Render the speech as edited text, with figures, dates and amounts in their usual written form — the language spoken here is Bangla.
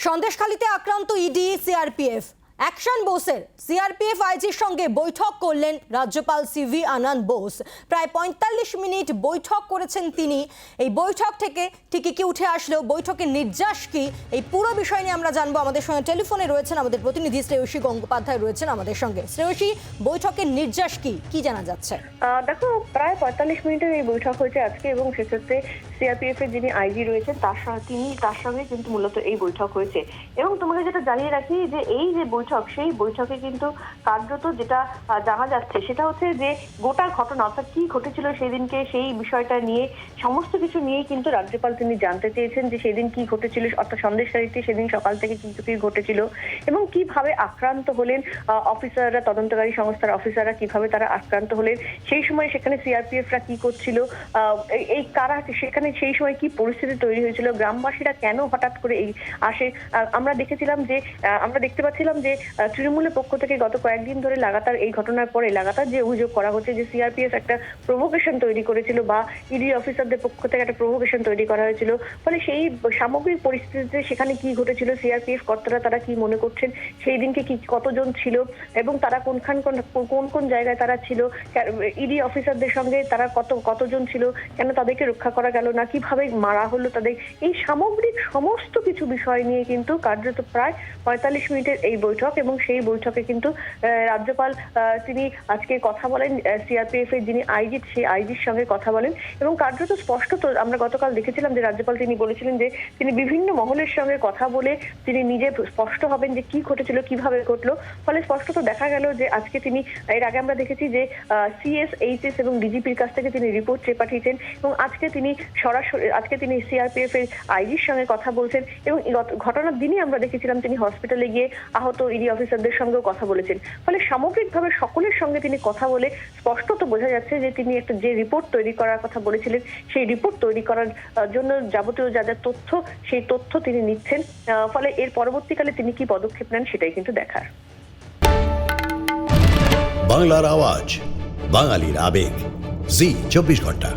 সন্দেশখালীতে আক্রান্ত ইডি সিআরপিএফ অ্যাকশন বোসের সিআরপিএফ আইজির সঙ্গে বৈঠক করলেন রাজ্যপাল সিভি আনন্দ বোস। প্রায় ৪৫ মিনিট বৈঠক করেছেন তিনি। এই বৈঠক থেকে ঠিকই কি উঠে আসলো, বৈঠকের নির্যাস কি, এই পুরো বিষয় নিয়ে আমরা জানবো। আমাদের সঙ্গে টেলিফোনে রয়েছেন আমাদের প্রতিনিধি শ্রেয়সী গঙ্গোপাধ্যায় রয়েছেন আমাদের সঙ্গে। শ্রেয়সী, বৈঠকের নির্যাস কি জানা যাচ্ছে? দেখো, প্রায় ৪৫ মিনিটের এই বৈঠক হয়েছে আজকে, এবং সেক্ষেত্রে সিআরপিএফ এর যিনি আইজি রয়েছেন তার সঙ্গে কিন্তু মূলত এই বৈঠক হয়েছে। এবং তোমাকে যেটা জানিয়ে রাখি যে এই যে বৈঠক, সেই বৈঠকে কিন্তু কার্যত যেটা জানা যাচ্ছে সেটা হচ্ছে যে গোটা ঘটনা, অর্থাৎ কি ঘটেছিল সেই দিনকে, সেই বিষয়টা নিয়ে সমস্ত কিছু নিয়েই কিন্তু রাজ্যপাল তিনি জানতে চেয়েছেন যে সেই দিন কি ঘটেছিল, অর্থাৎ সন্দেশখালীতে সেদিন সকাল থেকে কি ঘটেছিল এবং কিভাবে আক্রান্ত হলেন অফিসাররা, তদন্তকারী সংস্থার অফিসাররা কিভাবে তারা আক্রান্ত হলেন, সেই সময় সেখানে সিআরপিএফরা কি করছিল, এই কারা সেখানে সেই সময় কি পরিস্থিতি তৈরি হয়েছিল, গ্রামবাসীরা কেন হঠাৎ করে এই আসে। আমরা দেখতে পাচ্ছিলাম যে তৃণমূলের পক্ষ থেকে গত কয়েকদিন ধরে লাগাতার এই ঘটনার পরে লাগাতার যে অভিযোগ করা হচ্ছে যে সিআরপিএফ একটা প্রভোকেশন তৈরি করেছিল বা ইডি অফিসারদের পক্ষ থেকে একটা প্রভোকেশন তৈরি করা হয়েছিল। ফলে সেই সামগ্রিক পরিস্থিতিতে সেখানে কি ঘটেছিল, সিআরপিএফ কর্তারা তারা কি মনে করছেন, সেই দিনকে কি কতজন ছিল এবং তারা কোন জায়গায় তারা ছিল, ইডি অফিসারদের সঙ্গে তারা কতজন ছিল, কেন তাদেরকে রক্ষা করা গেল না, কিভাবে মারা হলো তাদের, এই সামগ্রিক সমস্ত কিছু বিষয় নিয়ে কিন্তু কার্যত প্রায় ৪৫ মিনিটের এই বৈঠক। এবং সেই বৈঠকে কিন্তু রাজ্যপাল তিনি আজকে কথা বলেন সিআরপিএফ এর যিনি আইজি, সেই আইজির সঙ্গে কথা বলেন এবং কার্যত স্পষ্টত আমরা গতকাল দেখেছিলাম যে রাজ্যপাল তিনি বলেছিলেন যে তিনি বিভিন্ন মহলের সঙ্গে কথা বলে তিনি নিজে স্পষ্ট হবেন যে কি ঘটেছিল, কিভাবে ঘটলো। ফলে স্পষ্টত দেখা গেল যে আজকে তিনি, এর আগে আমরা দেখেছি যে সিএস, এইচএস এবং ডিজিপির কাছ থেকে তিনি রিপোর্ট চেয়ে পাঠিয়েছেন এবং আজকে তিনি সিআরপিএফ এর আইজির সঙ্গে কথা বলছেন এবং ঘটনার দিনই আমরা দেখেছিলাম তিনি হসপিটালে গিয়ে আহত ইডি অফিসারদের সঙ্গেও কথা বলেছেন। ফলে সামগ্রিকভাবে সকলের সঙ্গে তিনি কথা বলে স্পষ্টত বোঝা যাচ্ছে যে তিনি একটা যে রিপোর্ট তৈরি করার কথা বলেছিলেন, সেই রিপোর্ট তৈরি করার জন্য যাবতীয় যা যা তথ্য, সেই তথ্য তিনি নিচ্ছেন। ফলে এর পরবর্তীকালে তিনি কি পদক্ষেপ নেন সেটাই কিন্তু দেখার। বাংলার আওয়াজ, বাঙালির আবেগ, জি 24 ঘন্টা।